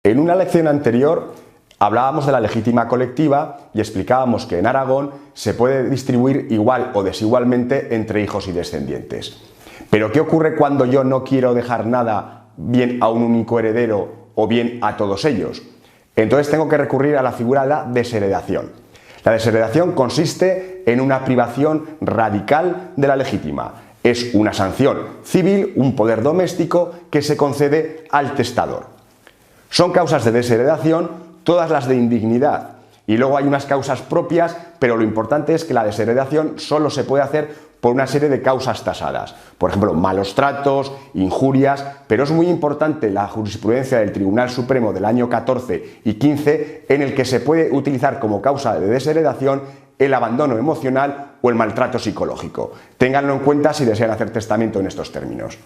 En una lección anterior hablábamos de la legítima colectiva y explicábamos que en Aragón se puede distribuir igual o desigualmente entre hijos y descendientes. Pero ¿qué ocurre cuando yo no quiero dejar nada bien a un único heredero o bien a todos ellos? Entonces tengo que recurrir a la figura de la desheredación. La desheredación consiste en una privación radical de la legítima. Es una sanción civil, un poder doméstico que se concede al testador. Son causas de desheredación todas las de indignidad y luego hay unas causas propias, pero lo importante es que la desheredación solo se puede hacer por una serie de causas tasadas. Por ejemplo, malos tratos, injurias, pero es muy importante la jurisprudencia del Tribunal Supremo del año 14 y 15 en el que se puede utilizar como causa de desheredación el abandono emocional o el maltrato psicológico. Ténganlo en cuenta si desean hacer testamento en estos términos.